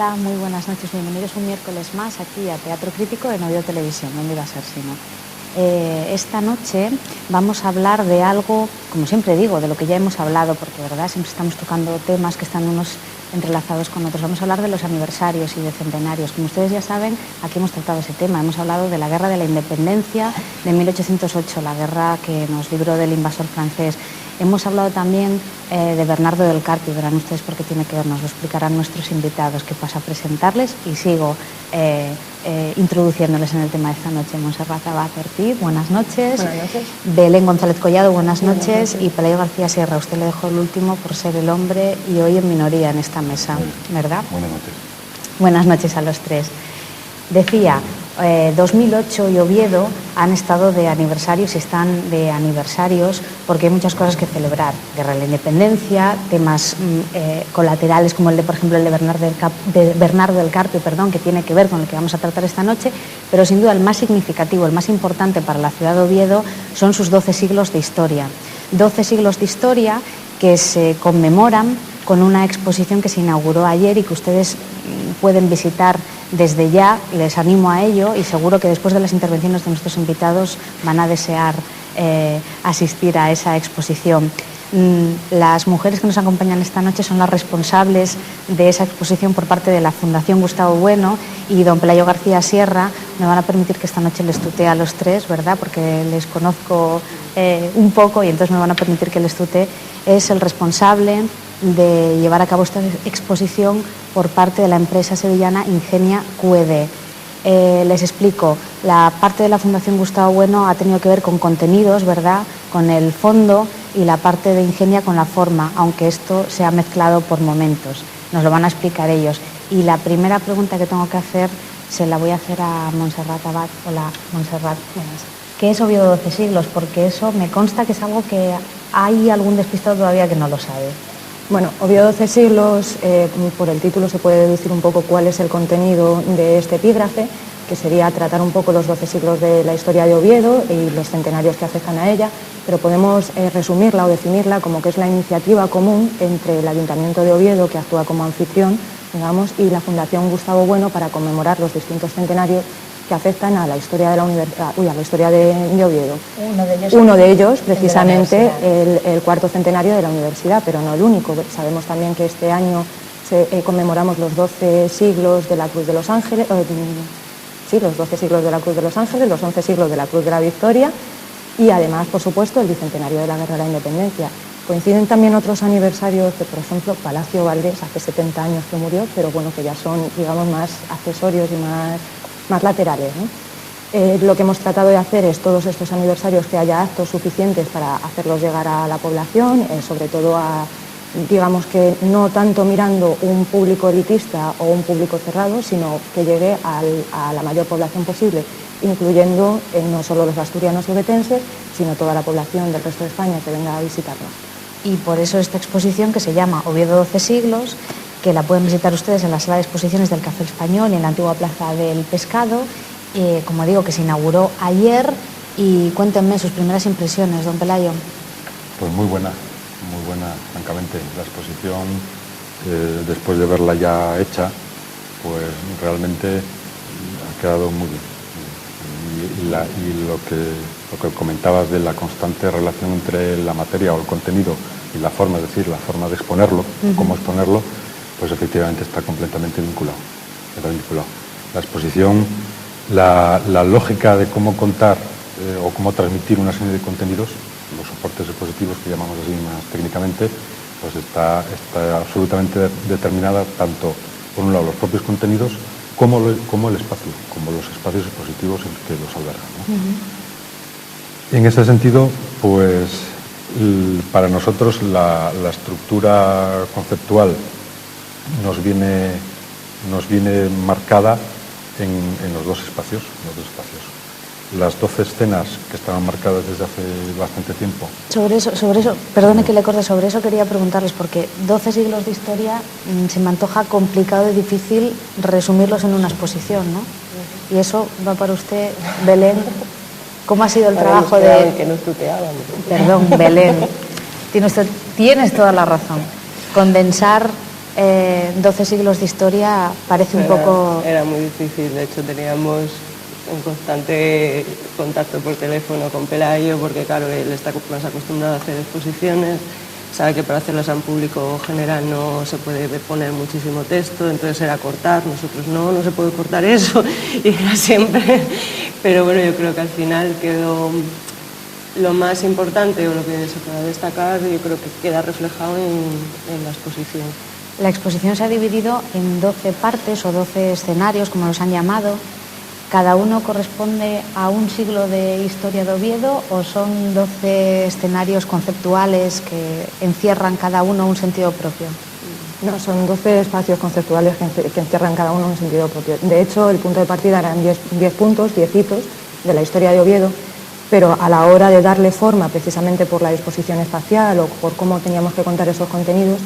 Hola, muy buenas noches, bienvenidos un miércoles más aquí a Teatro Crítico en Oviedo Televisión, ¿dónde iba a ser si no? Esta noche vamos a hablar de algo, como siempre digo, de lo que ya hemos hablado, porque verdad siempre estamos tocando temas que están unos entrelazados con otros. Vamos a hablar de los aniversarios y de centenarios. Como ustedes ya saben, aquí hemos tratado ese tema. Hemos hablado de la Guerra de la Independencia de 1808, la guerra que nos libró del invasor francés. Hemos hablado también de Bernardo del Carpio, verán ustedes por qué tiene que ver, nos lo explicarán nuestros invitados, que paso a presentarles y sigo introduciéndoles en el tema de esta noche. Montserrat Abad Ortiz, buenas noches. Buenas noches. Belén González Collado, buenas noches. Y Pelayo García Sierra, usted le dejó el último por ser el hombre y hoy en minoría en esta mesa, ¿verdad? Buenas noches. Buenas noches a los tres. Decía, 2008 y Oviedo han estado de ernivernarios y están de aniversarios porque hay muchas cosas que celebrar. Guerra de la Independencia, temas colaterales como el de, por ejemplo, el de Bernardo del Carpio, que tiene que ver con el que vamos a tratar esta noche, pero sin duda el más significativo, el más importante para la ciudad de Oviedo son sus 12 siglos de historia. 12 siglos de historia que se conmemoran con una exposición que se inauguró ayer y que ustedes pueden visitar desde ya, les animo a ello y seguro que después de las intervenciones de nuestros invitados van a desear asistir a esa exposición. Las mujeres que nos acompañan esta noche son las responsables de esa exposición por parte de la Fundación Gustavo Bueno y don Pelayo García Sierra. Me van a permitir que esta noche les tutee a los tres, ¿verdad? Porque les conozco un poco y entonces me van a permitir que les tutee. Es el responsable de llevar a cabo esta exposición por parte de la empresa sevillana Ingenia QED. Les explico, la parte de la Fundación Gustavo Bueno ha tenido que ver con contenidos, ¿verdad?, con el fondo, y la parte de Ingenia con la forma, aunque esto se ha mezclado por momentos. Nos lo van a explicar ellos. Y la primera pregunta que tengo que hacer se la voy a hacer a Montserrat Abad. Hola, Montserrat. ¿Qué es Oviedo 12 siglos? Porque eso me consta que es algo que hay algún despistado todavía que no lo sabe. Bueno, Oviedo 12 siglos, por el título se puede deducir un poco cuál es el contenido de este epígrafe, que sería tratar un poco los 12 siglos de la historia de Oviedo y los centenarios que afectan a ella, pero podemos resumirla o definirla como que es la iniciativa común entre el Ayuntamiento de Oviedo, que actúa como anfitrión, digamos, y la Fundación Gustavo Bueno para conmemorar los distintos centenarios que afectan a la historia de la a la historia de Oviedo. Uno de ellos precisamente, el cuarto centenario de la universidad, pero no el único. Sabemos también que este año conmemoramos los 12 siglos de la Cruz de los Ángeles, los 12 siglos de la Cruz de los Ángeles, los 11 siglos de la Cruz de la Victoria y además, por supuesto, el bicentenario de la Guerra de la Independencia. Coinciden también otros aniversarios de, por ejemplo, Palacio Valdés, hace 70 años que murió, pero bueno, que ya son, digamos, más accesorios y más laterales, ¿no? Lo que hemos tratado de hacer es todos estos aniversarios que haya actos suficientes para hacerlos llegar a la población, sobre todo a, digamos que no tanto mirando un público elitista o un público cerrado, sino que llegue a la mayor población posible, incluyendo no solo los asturianos y ovetenses, sino toda la población del resto de España que venga a visitarnos. Y por eso esta exposición, que se llama Oviedo 12 siglos, que la pueden visitar ustedes en la sala de exposiciones del Café Español y en la antigua Plaza del Pescado, como digo, que se inauguró ayer. Y cuéntenme sus primeras impresiones, don Pelayo. Pues muy buena, francamente. La exposición, después de verla ya hecha, pues realmente ha quedado muy bien. Y lo que comentabas de la constante relación entre la materia o el contenido y la forma, es decir, la forma de exponerlo, cómo exponerlo, pues efectivamente está completamente vinculado. La exposición, la lógica de cómo contar o cómo transmitir una serie de contenidos, los soportes expositivos que llamamos así más técnicamente, pues está absolutamente determinada tanto, por un lado, los propios contenidos como el espacio, como los espacios expositivos en que los albergan, ¿no? En ese sentido, pues para nosotros la estructura conceptual nos viene marcada en los dos espacios. Las 12 escenas que estaban marcadas desde hace bastante tiempo. Sobre eso, perdone que le corte, sobre eso quería preguntarles, porque 12 siglos de historia se me antoja complicado y difícil resumirlos en una exposición, ¿no? Y eso va para usted, Belén. ¿Cómo ha sido el trabajo de...? Que nos tuteábamos. Perdón, Belén. Tienes toda la razón. Condensar 12 siglos de historia parece un poco... Era muy difícil, de hecho teníamos un constante contacto por teléfono con Pelayo, porque claro, él está más acostumbrado a hacer exposiciones, sabe que para hacerlas a un público general no se puede poner muchísimo texto, entonces era cortar, nosotros no se puede cortar eso, y era siempre, pero bueno, yo creo que al final quedó lo más importante o lo que se pueda destacar, yo creo que queda reflejado en la exposición. La exposición se ha dividido en 12 partes o 12 escenarios, como los han llamado. ¿Cada uno corresponde a un siglo de historia de Oviedo o son 12 escenarios conceptuales que encierran cada uno un sentido propio? No, son 12 espacios conceptuales que encierran cada uno un sentido propio. De hecho, el punto de partida eran 10 puntos, 10 hitos de la historia de Oviedo, pero a la hora de darle forma, precisamente por la disposición espacial o por cómo teníamos que contar esos contenidos,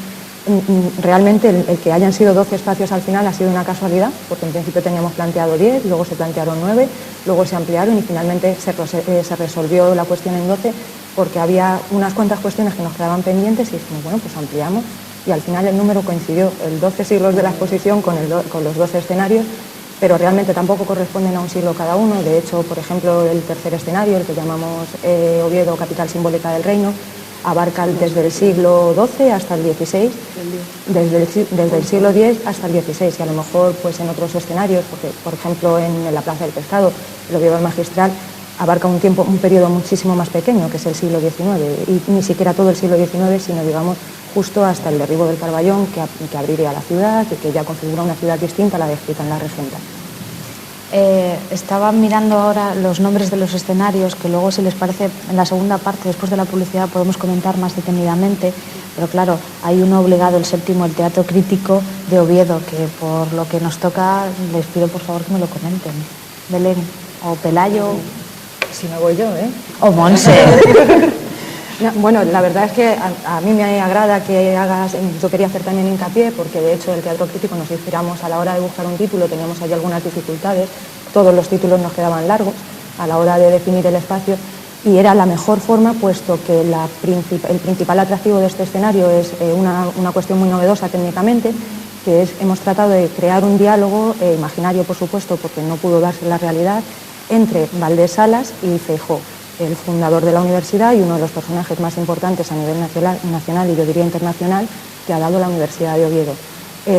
realmente el que hayan sido 12 espacios al final ha sido una casualidad, porque en principio teníamos planteado 10, luego se plantearon 9, luego se ampliaron y finalmente se resolvió la cuestión en 12, porque había unas cuantas cuestiones que nos quedaban pendientes y dijimos, bueno, pues ampliamos, y al final el número coincidió, el 12 siglos de la exposición con los 12 escenarios, pero realmente tampoco corresponden a un siglo cada uno. De hecho, por ejemplo, el tercer escenario, el que llamamos Oviedo, capital simbólica del reino, abarca desde el siglo XII hasta el XVI, desde el siglo X hasta el XVI, y a lo mejor pues en otros escenarios, porque por ejemplo en la Plaza del Pescado, el Oviedo magistral, abarca un periodo muchísimo más pequeño, que es el siglo XIX, y ni siquiera todo el siglo XIX, sino digamos justo hasta el derribo del Carballón, que abriría la ciudad y que ya configura una ciudad distinta a la descrita en la Regenta. Estaba mirando ahora los nombres de los escenarios, que luego, si les parece, en la segunda parte, después de la publicidad, podemos comentar más detenidamente, pero claro, hay uno obligado, el séptimo, el Teatro Crítico de Oviedo, que por lo que nos toca, les pido por favor que me lo comenten. Belén, o Pelayo... Si me voy yo, ¿eh? O Monse. No, bueno, la verdad es que a mí me agrada que hagas, yo quería hacer también hincapié, porque de hecho el Teatro Crítico nos inspiramos a la hora de buscar un título, teníamos allí algunas dificultades, todos los títulos nos quedaban largos a la hora de definir el espacio, y era la mejor forma, puesto que el principal atractivo de este escenario es una cuestión muy novedosa técnicamente, que es, hemos tratado de crear un diálogo imaginario, por supuesto, porque no pudo darse en la realidad, entre Valdés Salas y Feijóo, el fundador de la universidad y uno de los personajes más importantes a nivel nacional y yo diría internacional que ha dado la Universidad de Oviedo.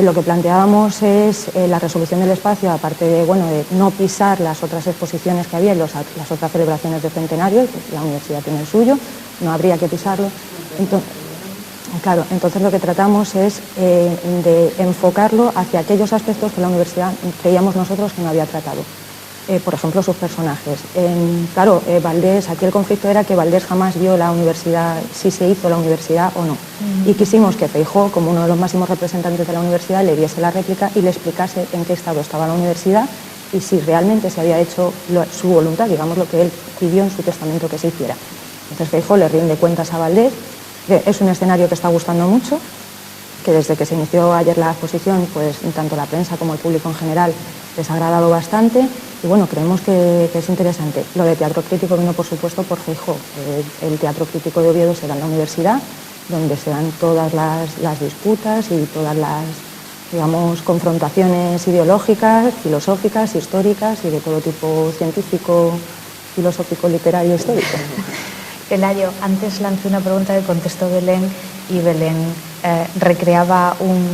Lo que planteábamos es la resolución del espacio, aparte de no pisar las otras exposiciones que había y las otras celebraciones de centenario, la universidad tiene el suyo, no habría que pisarlo. Entonces lo que tratamos es de enfocarlo hacia aquellos aspectos que la universidad creíamos nosotros que no había tratado. Por ejemplo, sus personajes. Valdés, aquí el conflicto era que Valdés jamás vio la universidad, si se hizo la universidad o no. Y quisimos que Feijóo, como uno de los máximos representantes de la universidad, le diese la réplica y le explicase en qué estado estaba la universidad y si realmente se había hecho su voluntad, digamos lo que él pidió en su testamento que se hiciera. Entonces Feijóo le rinde cuentas a Valdés, que es un escenario que está gustando mucho, que desde que se inició ayer la exposición, pues tanto la prensa como el público en general les ha agradado bastante y bueno, creemos que es interesante. Lo de Teatro Crítico vino por supuesto por Feijóo. El Teatro Crítico de Oviedo se da en la universidad, donde se dan todas las disputas y todas las, digamos, confrontaciones ideológicas, filosóficas, históricas y de todo tipo científico, filosófico, literario, histórico. Pelayo, antes lancé una pregunta que contestó Belén y Belén recreaba un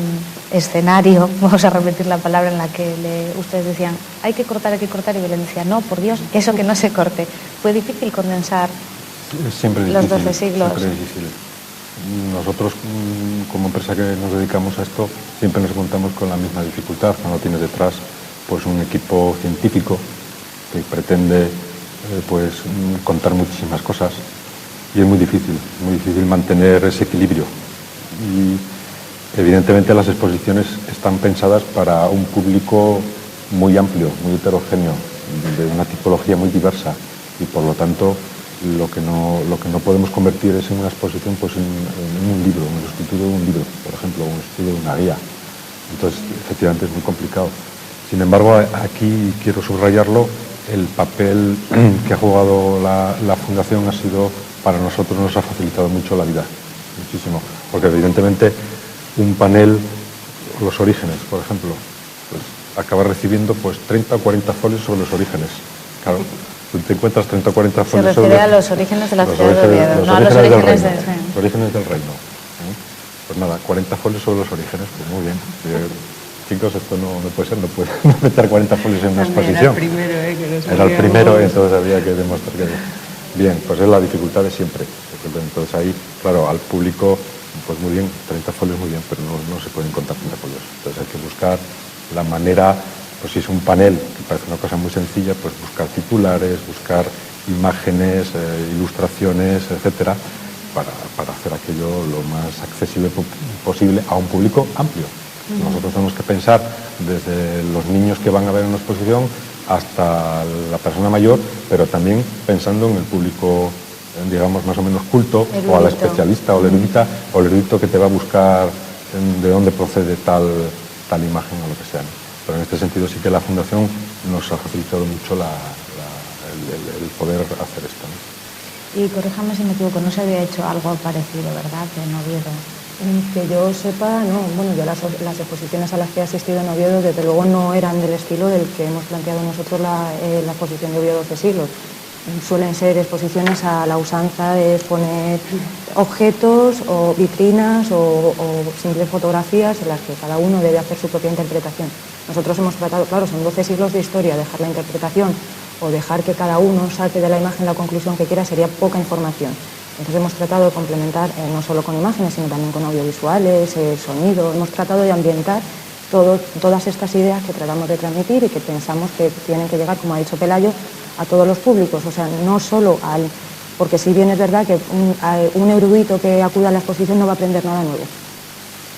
escenario, vamos a repetir la palabra en la que ustedes decían hay que cortar y Belén decía no, por Dios, eso que no se corte. ¿Fue difícil condensar los 12 siglos? Siempre es difícil. Nosotros como empresa que nos dedicamos a esto siempre nos encontramos con la misma dificultad cuando tienes detrás pues un equipo científico que pretende contar muchísimas cosas y es muy difícil mantener ese equilibrio y evidentemente las exposiciones están pensadas para un público muy amplio, muy heterogéneo, de una tipología muy diversa y por lo tanto lo que no podemos convertir es en una exposición pues en un libro, en el escritura de un libro, por ejemplo, o en el estudio de una guía. Entonces efectivamente es muy complicado. Sin embargo, aquí quiero subrayarlo, el papel que ha jugado la Fundación ha sido, para nosotros nos ha facilitado mucho la vida, muchísimo, porque evidentemente un panel los orígenes, por ejemplo, pues acabas recibiendo pues 30 o 40 folios sobre los orígenes. Claro, tú te encuentras 30 o 40 folios sobre... Se refiere a los orígenes de la ciudad de Oviedo, no a los orígenes orígenes del del reino. Los orígenes del reino. Pues nada, 40 folios sobre los orígenes, pues muy bien. Chicos, esto no puede ser, no puede meter 40 folios en una exposición. Era el primero, entonces había que demostrar que... Bien, pues es la dificultad de siempre. Entonces ahí, claro, al público, pues muy bien, 30 folios muy bien, pero no se pueden contar 30 folios. Entonces hay que buscar la manera, pues si es un panel, que parece una cosa muy sencilla, pues buscar titulares, buscar imágenes, ilustraciones, etcétera, para hacer aquello lo más accesible posible a un público amplio. Nosotros tenemos que pensar desde los niños que van a ver una exposición hasta la persona mayor, pero también pensando en el público, digamos, más o menos culto, erudito, o a la especialista o el erudito que te va a buscar de dónde procede tal imagen o lo que sea. Pero en este sentido sí que la Fundación nos ha facilitado mucho el poder hacer esto, ¿no? Y corríjame si me equivoco, no se había hecho algo parecido, ¿verdad?, en Oviedo. Que yo sepa, no. Bueno, yo las exposiciones a las que he asistido en Oviedo, desde luego no eran del estilo del que hemos planteado nosotros la exposición de Oviedo 12 siglos. Suelen ser exposiciones a la usanza de exponer objetos o vitrinas o simples fotografías en las que cada uno debe hacer su propia interpretación. Nosotros hemos tratado, claro, son 12 siglos de historia, dejar la interpretación o dejar que cada uno saque de la imagen la conclusión que quiera sería poca información. Entonces hemos tratado de complementar no solo con imágenes, sino también con audiovisuales, sonido. Hemos tratado de ambientar todas estas ideas que tratamos de transmitir y que pensamos que tienen que llegar, como ha dicho Pelayo, a todos los públicos. O sea, no solo porque si bien es verdad que un erudito que acuda a la exposición no va a aprender nada nuevo.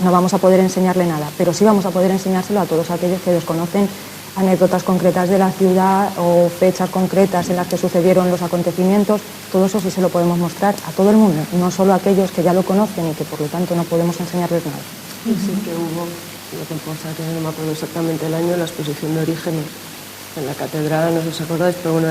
No vamos a poder enseñarle nada, pero sí vamos a poder enseñárselo a todos aquellos que desconocen anécdotas concretas de la ciudad o fechas concretas en las que sucedieron los acontecimientos. Todo eso sí se lo podemos mostrar a todo el mundo, no solo a aquellos que ya lo conocen y que por lo tanto no podemos enseñarles nada. Y sí que hubo, lo que pasa que no me acuerdo exactamente el año, la exposición de orígenes en la catedral, no sé si os acordáis, pero bueno,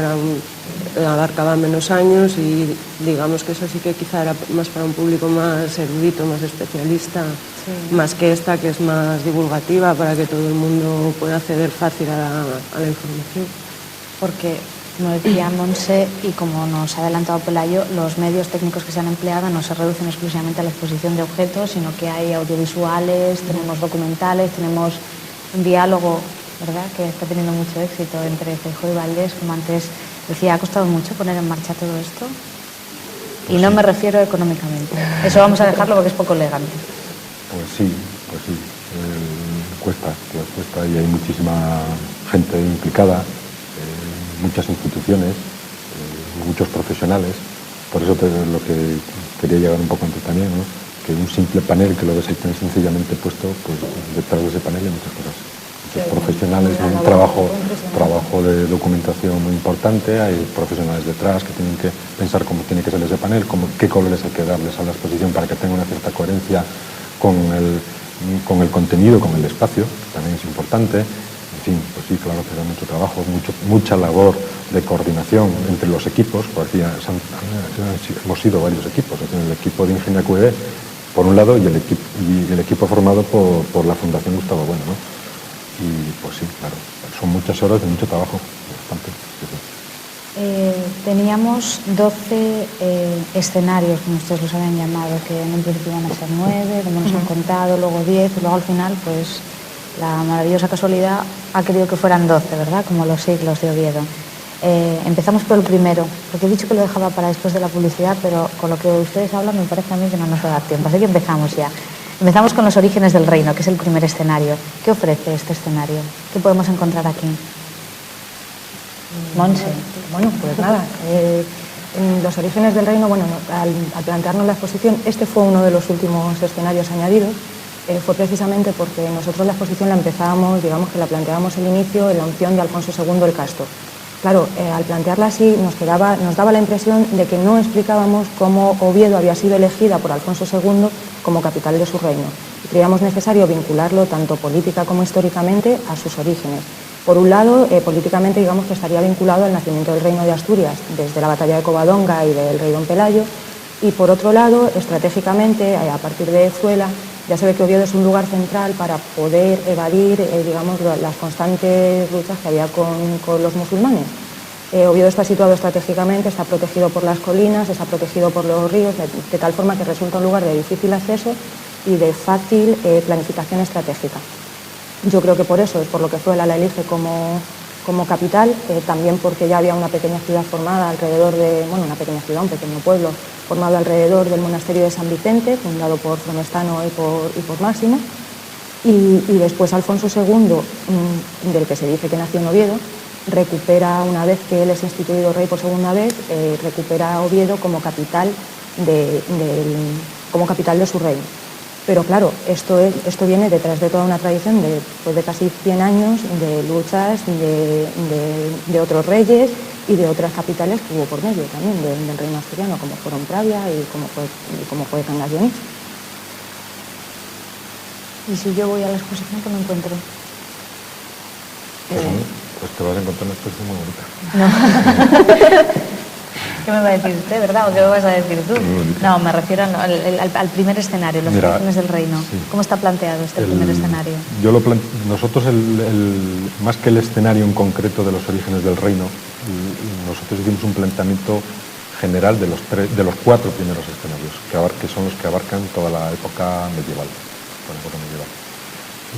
abarcaba menos años y digamos que eso sí que quizá era más para un público más erudito, más especialista, sí, más que esta que es más divulgativa para que todo el mundo pueda acceder fácil a la información. Porque, como decía Monse y como nos ha adelantado Pelayo, los medios técnicos que se han empleado no se reducen exclusivamente a la exposición de objetos, sino que hay audiovisuales, tenemos documentales, tenemos un diálogo, ¿verdad?, que está teniendo mucho éxito entre Feijóo y Valdés. Como antes decía, ha costado mucho poner en marcha todo esto. Y no me refiero económicamente. Eso vamos a dejarlo porque es poco elegante. Pues sí. Cuesta y hay muchísima gente implicada, muchas instituciones, muchos profesionales. Por eso lo que quería llegar un poco antes también, ¿no?, que un simple panel que lo ves ahí tan sencillamente puesto, pues detrás de ese panel hay muchas cosas. Profesionales, un trabajo de documentación muy importante, hay profesionales detrás que tienen que pensar cómo tiene que ser ese panel, qué colores hay que darles a la exposición para que tenga una cierta coherencia con el contenido, con el espacio, también es importante. En fin, pues sí, claro que da mucho trabajo, mucha labor de coordinación entre los equipos, porque hemos sido varios equipos, el equipo de Ingeniería QED por un lado y el equipo formado por la Fundación Gustavo Bueno, ¿no? Y pues sí, claro, son muchas horas de mucho trabajo, bastante. Teníamos 12 escenarios, como ustedes los habían llamado, que en un principio iban a ser 9, como nos han contado, luego 10, y luego al final, pues la maravillosa casualidad ha querido que fueran 12, ¿verdad?, como los siglos de Oviedo. Empezamos por el primero, porque he dicho que lo dejaba para después de la publicidad, pero con lo que ustedes hablan me parece a mí que no nos va a dar tiempo, así que empezamos ya. Empezamos con los orígenes del reino, que es el primer escenario. ¿Qué ofrece este escenario? ¿Qué podemos encontrar aquí? Monse. Bueno, pues nada, en los orígenes del reino, bueno, al plantearnos la exposición, este fue uno de los últimos escenarios añadidos, fue precisamente porque nosotros la exposición la empezábamos, digamos que la planteábamos al inicio en la unción de Alfonso II el Casto. Claro, al plantearla así nos daba la impresión de que no explicábamos cómo Oviedo había sido elegida por Alfonso II como capital de su reino. Y creíamos necesario vincularlo tanto política como históricamente a sus orígenes. Por un lado, políticamente digamos que estaría vinculado al nacimiento del reino de Asturias, desde la batalla de Covadonga y del rey don Pelayo, y por otro lado, estratégicamente, a partir de Zuela, ya se ve que Oviedo es un lugar central para poder evadir, digamos, las constantes luchas que había con los musulmanes. Oviedo está situado estratégicamente, está protegido por las colinas, está protegido por los ríos, de tal forma que resulta un lugar de difícil acceso y de fácil planificación estratégica. Yo creo que por eso es por lo que Fruela la elige como capital, también porque ya había una pequeña ciudad formada alrededor de, bueno, una pequeña ciudad, un pequeño pueblo formado alrededor del monasterio de San Vicente, fundado por Fromestano y por Máximo, y después Alfonso II, del que se dice que nació en Oviedo, recupera, una vez que él es instituido rey por segunda vez, recupera Oviedo como capital de su reino. Pero claro, esto viene detrás de toda una tradición de casi 100 años de luchas de otros reyes y de otras capitales que hubo por medio también del reino asturiano, como fueron Pravia y como fue Cangas de Onís. ¿Y si yo voy a la exposición, qué me encuentro? Pues te vas a encontrar una exposición muy bonita. No. ¿Qué me va a decir usted, verdad? ¿O qué me vas a decir tú? No, me refiero al primer escenario, los orígenes del reino. Sí. ¿Cómo está planteado este primer escenario? Nosotros, más que el escenario en concreto de los orígenes del reino, nosotros hicimos un planteamiento general de los 4 primeros escenarios, que son los que abarcan toda la época medieval.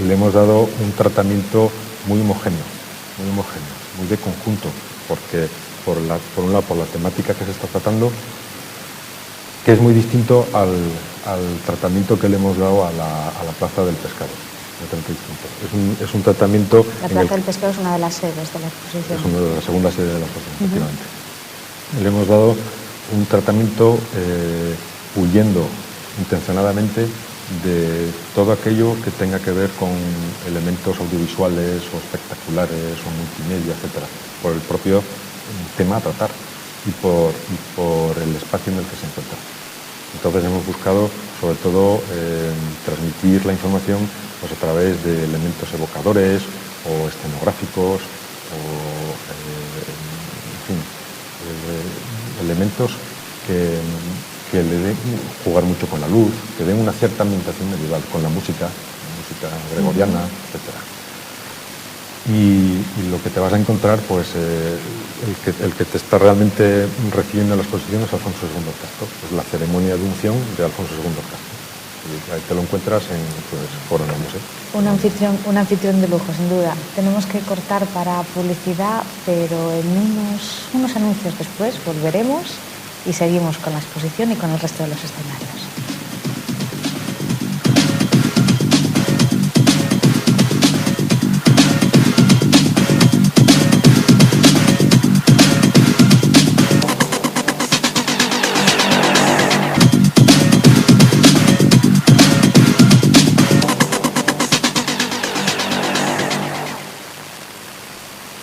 Y le hemos dado un tratamiento muy homogéneo, muy de conjunto, porque por un lado por la temática que se está tratando, que es muy distinto al tratamiento que le hemos dado a la Plaza del Pescado. Es un tratamiento... La Plaza del Pescado es una de las sedes de la exposición. Es una de las segundas sedes de la exposición, efectivamente. Le hemos dado un tratamiento huyendo intencionadamente de todo aquello que tenga que ver con elementos audiovisuales o espectaculares o multimedia, etcétera, por el propio tema a tratar y por el espacio en el que se encuentra. Entonces hemos buscado sobre todo transmitir la información pues, a través de elementos evocadores o escenográficos o en fin, elementos que le den jugar mucho con la luz, que den una cierta ambientación medieval con la música gregoriana, etcétera. Y lo que te vas a encontrar, pues el que te está realmente recibiendo en la exposición es Alfonso II Castro, es la ceremonia de unción de Alfonso II Castro. Y ahí te lo encuentras en Foro en el Museo. Un anfitrión de lujo, sin duda. Tenemos que cortar para publicidad, pero en unos anuncios después volveremos y seguimos con la exposición y con el resto de los escenarios.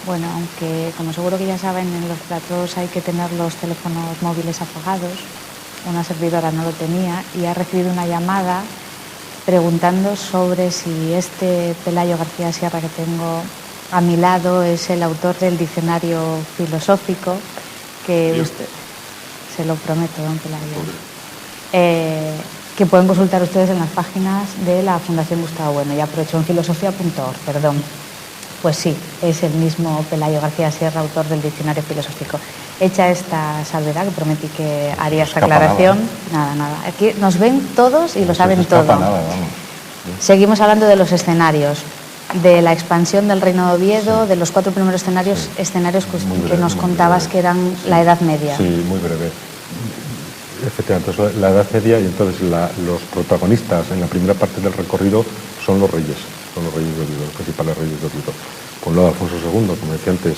Bueno, aunque como seguro que ya saben, en los platós hay que tener los teléfonos móviles apagados, una servidora no lo tenía y ha recibido una llamada preguntando sobre si este Pelayo García Sierra que tengo a mi lado es el autor del diccionario filosófico que usted, se lo prometo, don Pelayo, que pueden consultar ustedes en las páginas de la Fundación Gustavo Bueno, y aprovecho en filosofía.org, perdón. Pues sí, es el mismo Pelayo García Sierra, autor del diccionario filosófico. Hecha esta salvedad, que prometí que haría esta aclaración, nada. Aquí nos ven todos y lo saben todo. Seguimos hablando de los escenarios, de la expansión del Reino de Oviedo, de los 4 primeros escenarios que nos contabas que eran la Edad Media. Sí, muy breve. Efectivamente, entonces, la Edad Media y entonces los protagonistas en la primera parte del recorrido son los reyes de Oviedo, los principales reyes de Oviedo. Por un lado Alfonso II, como decía antes,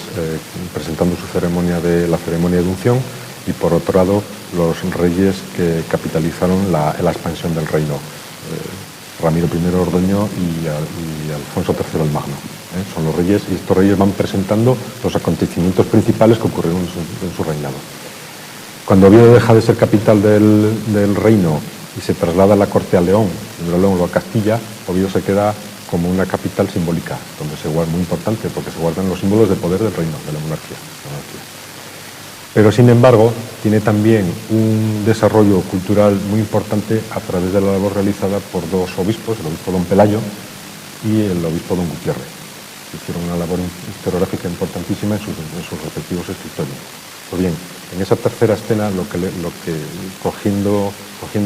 presentando la ceremonia de unción, y por otro lado los reyes que capitalizaron la expansión del reino, Ramiro I Ordoño y Alfonso III el Magno. Son los reyes, y estos reyes van presentando los acontecimientos principales que ocurrieron en su reinado. Cuando Oviedo deja de ser capital del reino y se traslada a la corte a León, de León o a Castilla, Oviedo se queda como una capital simbólica, donde se guarda, muy importante, porque se guardan los símbolos de poder del reino, de la monarquía. Pero sin embargo tiene también un desarrollo cultural muy importante a través de la labor realizada por dos obispos, el obispo don Pelayo y el obispo don Gutiérrez. Hicieron una labor historiográfica importantísima en sus respectivos escritorios. Pues bien, en esa tercera escena, cogiendo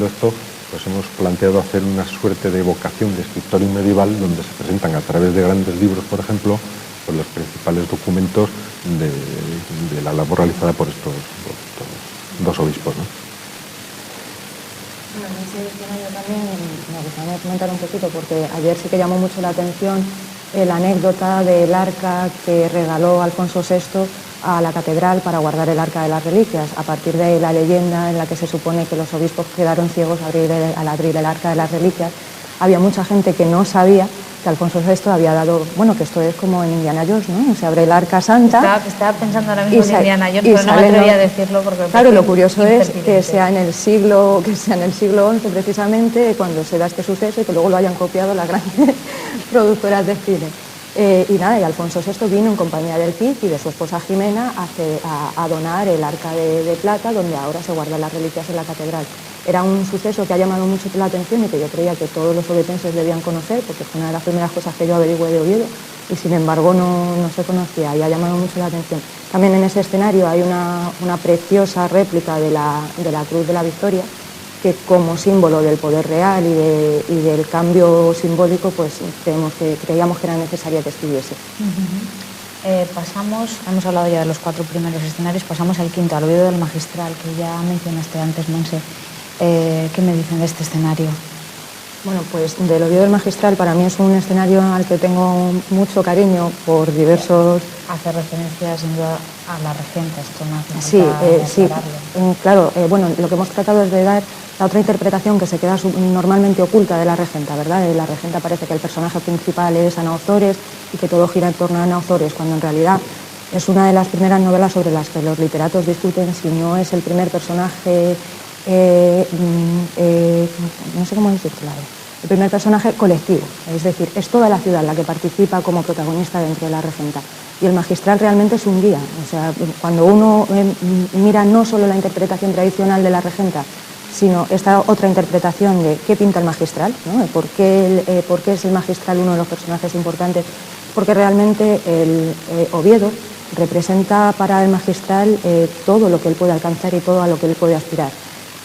esto, pues hemos planteado hacer una suerte de evocación de escritorio medieval donde se presentan a través de grandes libros, por ejemplo, pues los principales documentos de la labor realizada por estos dos obispos, ¿no? Bueno, en ese escenario también me gustaría comentar un poquito, porque ayer sí que llamó mucho la atención la anécdota del arca que regaló Alfonso VI a la catedral para guardar el arca de las reliquias, a partir de la leyenda en la que se supone que los obispos quedaron ciegos al abrir el arca de las reliquias. Había mucha gente que no sabía que Alfonso VI había dado, bueno, que esto es como en Indiana Jones, ¿no? Se abre el arca santa. Estaba pensando ahora mismo en Indiana Jones, pero no me atrevía a decirlo porque... Claro, lo curioso es que sea en el siglo XI precisamente cuando se da este suceso y que luego lo hayan copiado las grandes productoras de cine. Y Alfonso VI vino en compañía del Cid y de su esposa Jimena a donar el arca de plata donde ahora se guardan las reliquias en la catedral. Era un suceso que ha llamado mucho la atención y que yo creía que todos los ovetenses debían conocer, porque fue una de las primeras cosas que yo averigüé de Oviedo, y sin embargo no se conocía y ha llamado mucho la atención. También en ese escenario hay una preciosa réplica de la Cruz de la Victoria, que como símbolo del poder real y del cambio simbólico, pues creíamos que era necesaria que estuviese. Hemos hablado ya de los 4 primeros escenarios, pasamos al quinto, al Oviedo del Magistral, que ya mencionaste antes, Monse. ¿Qué me dicen de este escenario? Bueno, pues del Oviedo del Magistral para mí es un escenario al que tengo mucho cariño por diversos... Hace referencia sin duda a la regenta, esto no hace falta sí, claro, bueno, lo que hemos tratado es de dar la otra interpretación que se queda normalmente oculta de la regenta, ¿verdad? De la regenta parece que el personaje principal es Ana Ozores y que todo gira en torno a Ana Ozores, cuando en realidad es una de las primeras novelas sobre las que los literatos discuten si no es el primer personaje... no sé cómo decirlo, el primer personaje colectivo, es decir, es toda la ciudad la que participa como protagonista dentro de la regenta. Y el magistral realmente es un guía, o sea, cuando uno mira no solo la interpretación tradicional de la regenta, sino esta otra interpretación de qué pinta el magistral, ¿no? ¿Por qué es el magistral uno de los personajes importantes? Porque realmente el Oviedo representa para el magistral todo lo que él puede alcanzar y todo a lo que él puede aspirar.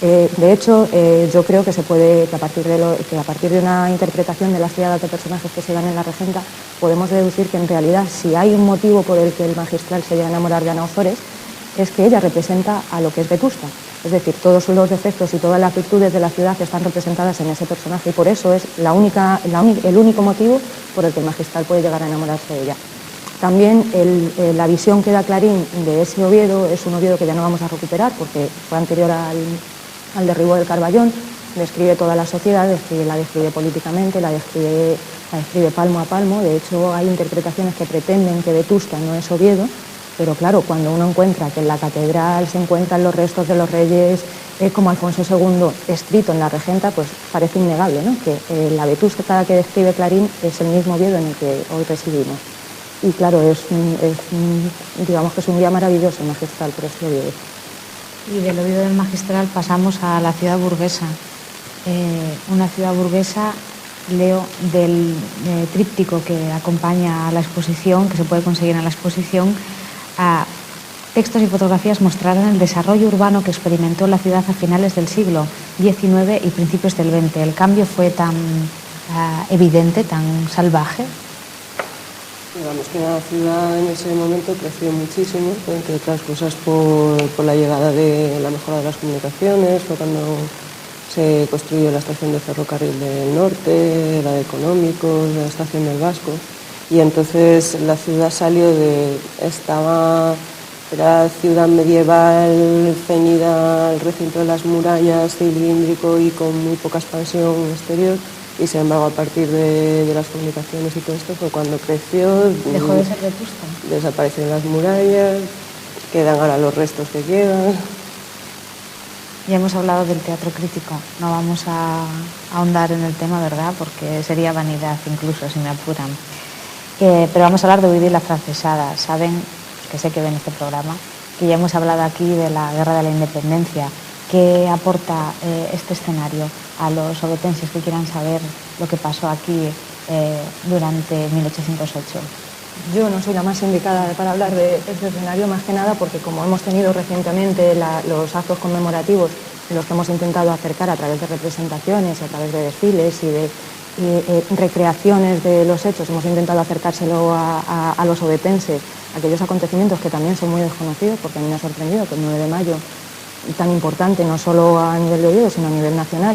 De hecho, yo creo que a partir de una interpretación de las triadas de personajes que se dan en la regenta, podemos deducir que en realidad si hay un motivo por el que el magistral se llega a enamorar de Ana Ozores, es que ella representa a lo que es Vetusta. Es decir, todos los defectos y todas las virtudes de la ciudad están representadas en ese personaje y por eso es el único motivo por el que el magistral puede llegar a enamorarse de ella. También la visión que da Clarín de ese Oviedo es un Oviedo que ya no vamos a recuperar porque fue anterior al derribo del Carballón, describe toda la sociedad, la describe políticamente, la describe palmo a palmo. De hecho, hay interpretaciones que pretenden que Vetusta no es Oviedo, pero claro, cuando uno encuentra que en la catedral se encuentran los restos de los reyes como Alfonso II escrito en la regenta, pues parece innegable, ¿no? Que la Vetusta que describe Clarín es el mismo Oviedo en el que hoy residimos. Y claro, digamos que es un día maravilloso el magistral por este Oviedo. Y del Oviedo del Magistral pasamos a la ciudad burguesa. Una ciudad burguesa, leo del tríptico que acompaña a la exposición, que se puede conseguir en la exposición, textos y fotografías mostraron el desarrollo urbano que experimentó la ciudad a finales del siglo XIX y principios del XX. El cambio fue tan evidente, tan salvaje. Digamos que la ciudad en ese momento creció muchísimo, entre otras cosas por la llegada de la mejora de las comunicaciones, fue cuando se construyó la estación de ferrocarril del norte, la de Económicos, la estación del Vasco, y entonces la ciudad salió era ciudad medieval, ceñida al recinto de las murallas, cilíndrico y con muy poca expansión exterior. Y sin embargo, a partir de las comunicaciones y todo esto fue cuando creció. Dejó de ser Vetusta. Desaparecen las murallas, quedan ahora los restos que quedan. Ya hemos hablado del teatro crítico, no vamos a ahondar en el tema, ¿verdad? Porque sería vanidad incluso, si me apuran. Pero vamos a hablar de Oviedo y la francesada. Saben, que sé que ven este programa, que ya hemos hablado aquí de la Guerra de la Independencia. ¿Qué aporta este escenario a los ovetenses que quieran saber lo que pasó aquí durante 1808? Yo no soy la más indicada para hablar de este escenario, más que nada porque como hemos tenido recientemente los actos conmemorativos en los que hemos intentado acercar a través de representaciones, a través de desfiles y de recreaciones de los hechos, hemos intentado acercárselo a los ovetenses, aquellos acontecimientos que también son muy desconocidos, porque a mí me ha sorprendido que el 9 de mayo, tan importante no solo a nivel de Oviedo, sino a nivel nacional,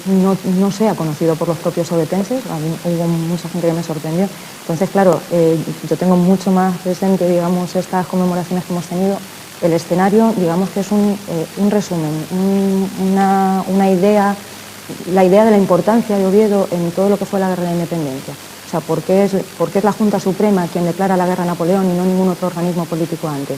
no sea conocido por los propios ovetenses. Hubo mucha gente que me sorprendió. Entonces, claro, yo tengo mucho más presente, digamos, estas conmemoraciones que hemos tenido. El escenario, digamos que es un resumen, una idea, la idea de la importancia de Oviedo en todo lo que fue la Guerra de la Independencia. O sea, ¿por qué es la Junta Suprema quien declara la guerra a Napoleón y no ningún otro organismo político antes?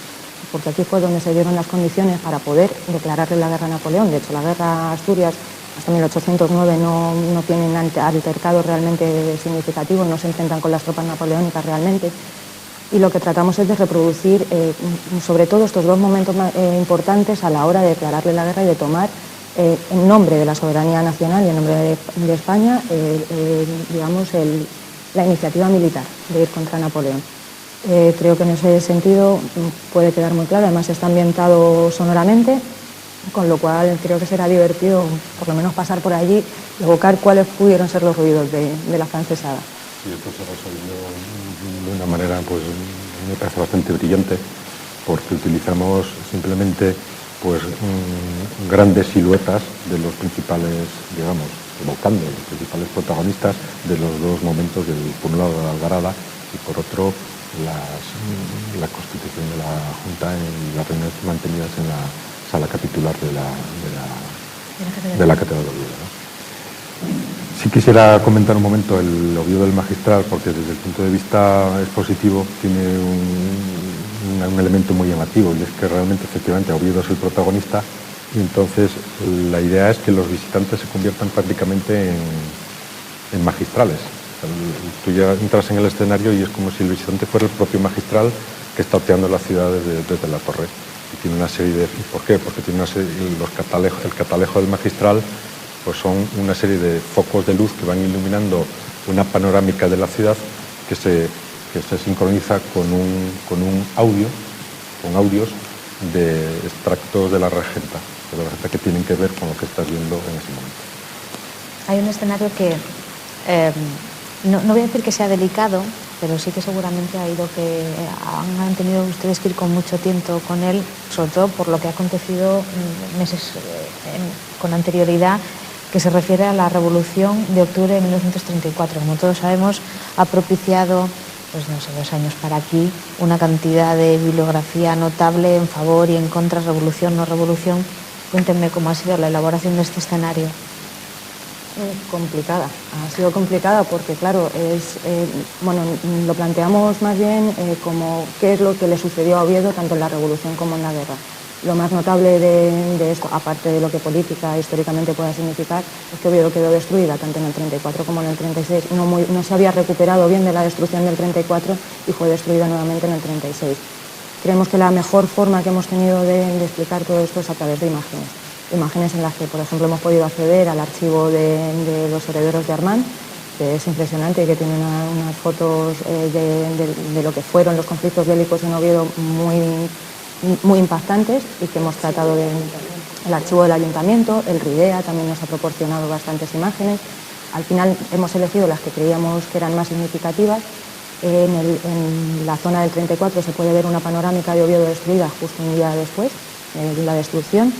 Porque aquí fue donde se dieron las condiciones para poder declararle la guerra a Napoleón. De hecho, la guerra a Asturias hasta 1809 no tienen altercados realmente significativos, no se enfrentan con las tropas napoleónicas realmente. Y lo que tratamos es de reproducir sobre todo estos dos momentos importantes a la hora de declararle la guerra y de tomar en nombre de la soberanía nacional y en nombre de España digamos la iniciativa militar de ir contra Napoleón. Creo que en ese sentido puede quedar muy claro, además está ambientado sonoramente, con lo cual creo que será divertido por lo menos pasar por allí y evocar cuáles pudieron ser los ruidos de la francesada. Sí, esto se resolvió de una manera, pues, me parece bastante brillante, porque utilizamos simplemente, pues, grandes siluetas de los principales, digamos, evocando los principales protagonistas de los dos momentos, por un lado la Algarada y por otro la constitución de la Junta y las reuniones mantenidas en la sala capitular de la Catedral de Oviedo, ¿no? Sí quisiera comentar un momento el Oviedo del Magistral, porque desde el punto de vista expositivo tiene un elemento muy llamativo, y es que realmente, efectivamente, Oviedo es el protagonista, y entonces la idea es que los visitantes se conviertan prácticamente en magistrales. Tú ya entras en el escenario y es como si el visitante fuera el propio magistral que está oteando la ciudad desde la torre. Y tiene una serie de... ¿Por qué? Porque tiene una serie, el catalejo del magistral, pues son una serie de focos de luz que van iluminando una panorámica de la ciudad que se sincroniza con audios de extractos de la regenta que tienen que ver con lo que estás viendo en ese momento. Hay un escenario que no voy a decir que sea delicado, pero sí que seguramente han tenido ustedes que ir con mucho tiempo con él, sobre todo por lo que ha acontecido meses con anterioridad, que se refiere a la Revolución de octubre de 1934. Como todos sabemos, ha propiciado, pues no sé, 2 años para aquí, una cantidad de bibliografía notable en favor y en contra, revolución, no revolución. Cuéntenme cómo ha sido la elaboración de este escenario. Complicada, ha sido complicada porque, claro, lo planteamos más bien como qué es lo que le sucedió a Oviedo tanto en la Revolución como en la guerra. Lo más notable de esto, aparte de lo que política históricamente pueda significar, es que Oviedo quedó destruida tanto en el 34 como en el 36. No se había recuperado bien de la destrucción del 34 y fue destruida nuevamente en el 36. Creemos que la mejor forma que hemos tenido de explicar todo esto es a través de imágenes en las que, por ejemplo, hemos podido acceder al archivo de los herederos de Armand, que es impresionante y que tiene unas fotos de lo que fueron los conflictos bélicos en Oviedo muy impactantes, y que hemos tratado el archivo del ayuntamiento. El RIDEA también nos ha proporcionado bastantes imágenes. Al final hemos elegido las que creíamos que eran más significativas. En la zona del 34 se puede ver una panorámica de Oviedo destruida justo un día después de la destrucción,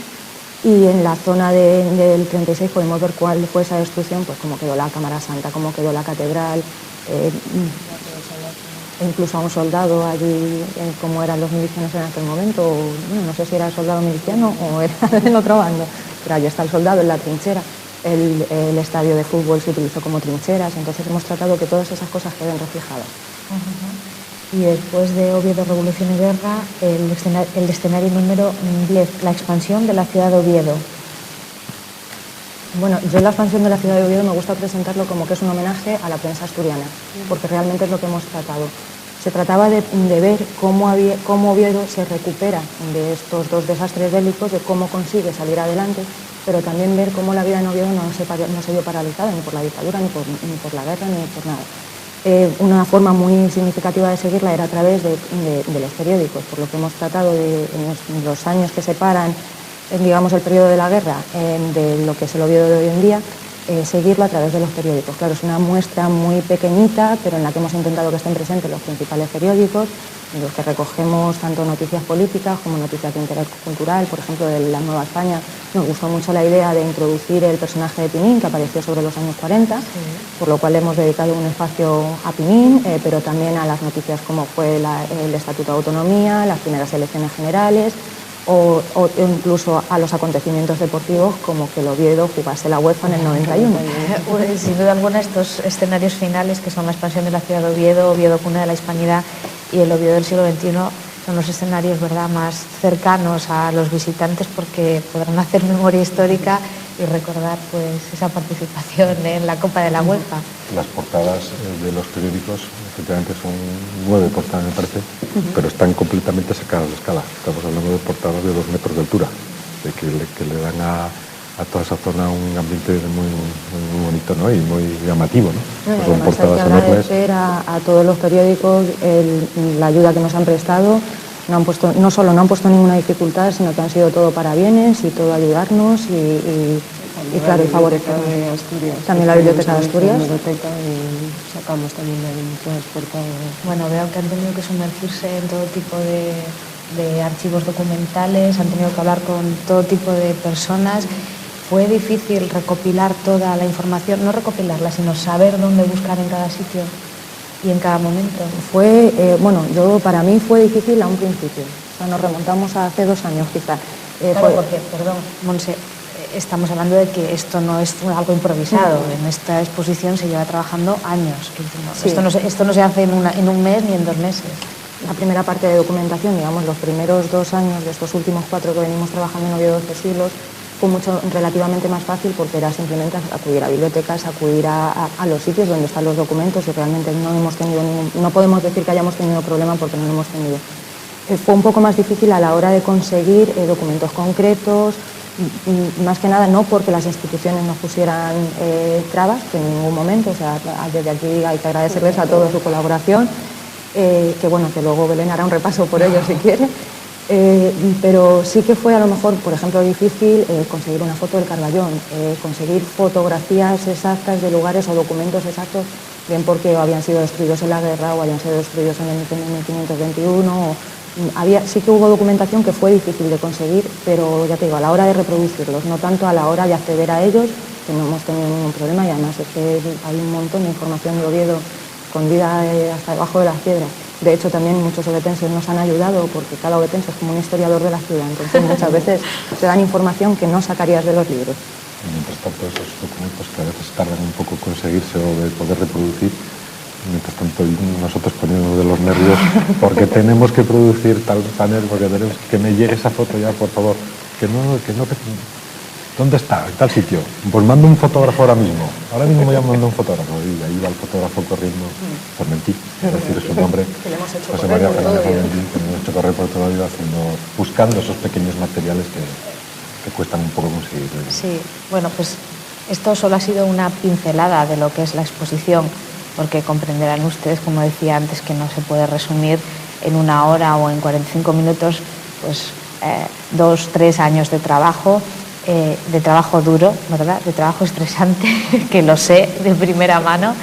y en la zona del 36 podemos ver cuál fue esa destrucción, pues cómo quedó la Cámara Santa, cómo quedó la catedral, incluso a un soldado allí, como eran los milicianos en aquel momento, no sé si era el soldado miliciano o era del otro bando, pero allí está el soldado en la trinchera. El estadio de fútbol se utilizó como trincheras, entonces hemos tratado que todas esas cosas queden reflejadas. Y después de Oviedo, Revolución y Guerra, el escenario número 10, la expansión de la ciudad de Oviedo. Bueno, yo la expansión de la ciudad de Oviedo me gusta presentarlo como que es un homenaje a la prensa asturiana, porque realmente es lo que hemos tratado. Se trataba de ver cómo Oviedo se recupera de estos dos desastres bélicos, de cómo consigue salir adelante, pero también ver cómo la vida en Oviedo no se vio paralizada ni por la dictadura, ni por la guerra, ni por nada. Una forma muy significativa de seguirla era a través de los periódicos, por lo que hemos tratado en los años que separan, digamos, el periodo de la guerra de lo que es el Oviedo de hoy en día, seguirlo a través de los periódicos. Claro, es una muestra muy pequeñita, pero en la que hemos intentado que estén presentes los principales periódicos, en los que recogemos tanto noticias políticas como noticias de interés cultural. Por ejemplo, de la Nueva España nos gustó mucho la idea de introducir el personaje de Pinín, que apareció sobre los años 40, sí, por lo cual hemos dedicado un espacio a Pinín, pero también a las noticias como fue el Estatuto de Autonomía, las primeras elecciones generales, o incluso a los acontecimientos deportivos, como que el Oviedo jugase la UEFA en el 91. Pues, sin duda alguna, estos escenarios finales, que son la expansión de la ciudad de Oviedo, Oviedo cuna de la hispanidad, y el Oviedo del siglo XXI, son los escenarios, ¿verdad?, más cercanos a los visitantes, porque podrán hacer memoria histórica y recordar, pues, esa participación en la Copa de la UEFA. Las portadas de los periódicos, efectivamente, son 9 portadas, me parece, pero están completamente sacadas de escala. Estamos hablando de portadas de 2 metros de altura, de que le dan a toda esa zona un ambiente muy bonito, ¿no?, y muy llamativo, ¿no? Pues son portadas enormes. A todos los periódicos la ayuda que nos han prestado. No solo no han puesto ninguna dificultad, sino que han sido todo para bienes y todo ayudarnos y claro, y favorecernos. También la Biblioteca de Asturias. Y sacamos también de muchas portadas. Bueno, veo que han tenido que sumergirse en todo tipo de archivos documentales, han tenido que hablar con todo tipo de personas. Fue difícil recopilar toda la información, no recopilarla, sino saber dónde buscar en cada sitio y en cada momento. Para mí fue difícil a un principio. O sea, nos remontamos a hace 2 años quizá. Claro, porque, perdón, Montse, estamos hablando de que esto no es algo improvisado. En esta exposición se lleva trabajando años. Sí. Esto no se hace en un mes ni en 2 meses. La primera parte de documentación, digamos, los primeros 2 años de estos últimos 4 que venimos trabajando en Oviedo 12 siglos, fue relativamente más fácil, porque era simplemente acudir a bibliotecas, acudir a los sitios donde están los documentos, y realmente no podemos decir que hayamos tenido problema, porque no lo hemos tenido. Fue un poco más difícil a la hora de conseguir documentos concretos, más que nada no porque las instituciones nos pusieran trabas, que en ningún momento. O sea, desde aquí hay que agradecerles a todos su colaboración, que luego Belén hará un repaso por ello si quiere. Pero sí que fue a lo mejor, por ejemplo, difícil conseguir una foto del Carballón, conseguir fotografías exactas de lugares o documentos exactos, bien porque habían sido destruidos en la guerra o habían sido destruidos en el 1521. Sí que hubo documentación que fue difícil de conseguir, pero ya te digo, a la hora de reproducirlos, no tanto a la hora de acceder a ellos, que no hemos tenido ningún problema. Y además es que hay un montón de información de Oviedo escondida hasta debajo de las piedras. De hecho, también muchos ovetenses nos han ayudado, porque cada ovetense es como un historiador de la ciudad, entonces muchas veces te dan información que no sacarías de los libros. Mientras tanto, esos documentos que a veces tardan un poco en conseguirse o de poder reproducir, mientras tanto nosotros poniéndonos de los nervios porque tenemos que producir tal panel, porque tenemos que me llegue esa foto ya, por favor, ¿dónde está? En tal sitio. Pues mando un fotógrafo ahora mismo voy a mandar un fotógrafo, y ahí va el fotógrafo corriendo. Formentí, es decir, su nombre, José María Fernández Formentí, que hemos hecho correr por toda la vida buscando esos pequeños materiales que cuestan un poco conseguir. Sí, bueno, pues esto solo ha sido una pincelada de lo que es la exposición, porque comprenderán ustedes, como decía antes, que no se puede resumir en 1 hora o en 45 minutos, pues 2, 3 años de trabajo duro, ¿verdad? De trabajo estresante, que lo sé de primera mano.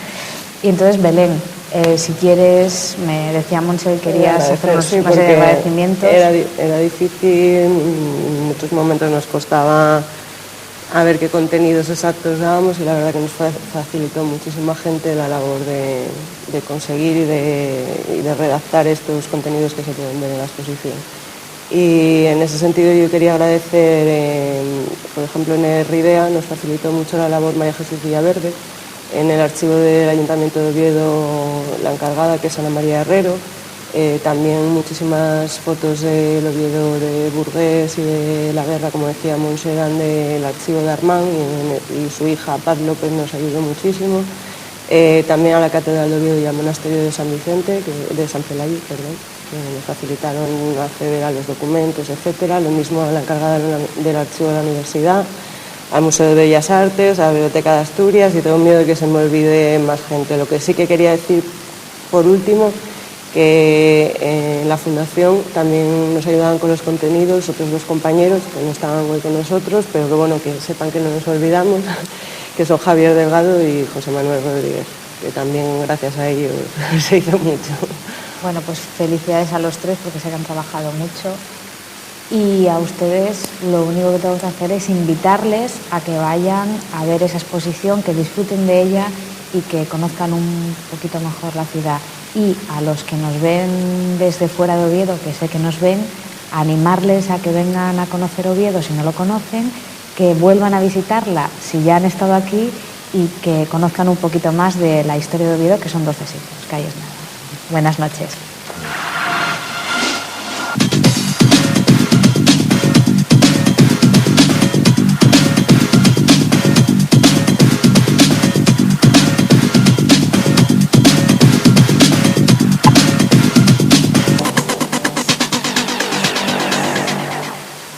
Y entonces, Belén, si quieres, me decía Montse que querías hacernos una serie de agradecimientos. Era difícil, en muchos momentos nos costaba a ver qué contenidos exactos dábamos, y la verdad que nos facilitó muchísima gente la labor de conseguir y de redactar estos contenidos que se pueden ver en la exposición. Y en ese sentido yo quería agradecer, por ejemplo, en RIDEA nos facilitó mucho la labor María Jesús Villaverde, en el archivo del Ayuntamiento de Oviedo la encargada, que es Ana María Herrero, también muchísimas fotos del Oviedo de Burgués y de la guerra, como decía Montse, eran del archivo de Armán, y su hija Paz López nos ayudó muchísimo. También a la Catedral de Oviedo y al Monasterio de San Vicente, de San Pelayo, perdón, que me facilitaron acceder a los documentos, etcétera. Lo mismo a la encargada del archivo de la universidad, al Museo de Bellas Artes, a la Biblioteca de Asturias, y tengo miedo de que se me olvide más gente. Lo que sí que quería decir, por último, que en la Fundación también nos ayudaban con los contenidos otros dos compañeros que no estaban hoy con nosotros, pero que bueno, que sepan que no nos olvidamos, que son Javier Delgado y José Manuel Rodríguez, que también gracias a ellos se hizo mucho. Bueno, pues felicidades a los tres porque sé que han trabajado mucho. Y a ustedes lo único que tengo que hacer es invitarles a que vayan a ver esa exposición, que disfruten de ella y que conozcan un poquito mejor la ciudad. Y a los que nos ven desde fuera de Oviedo, que sé que nos ven, animarles a que vengan a conocer Oviedo si no lo conocen, que vuelvan a visitarla si ya han estado aquí y que conozcan un poquito más de la historia de Oviedo, que son 12 siglos, que ahí es nada. Buenas noches.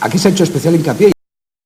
Aquí se ha hecho especial hincapié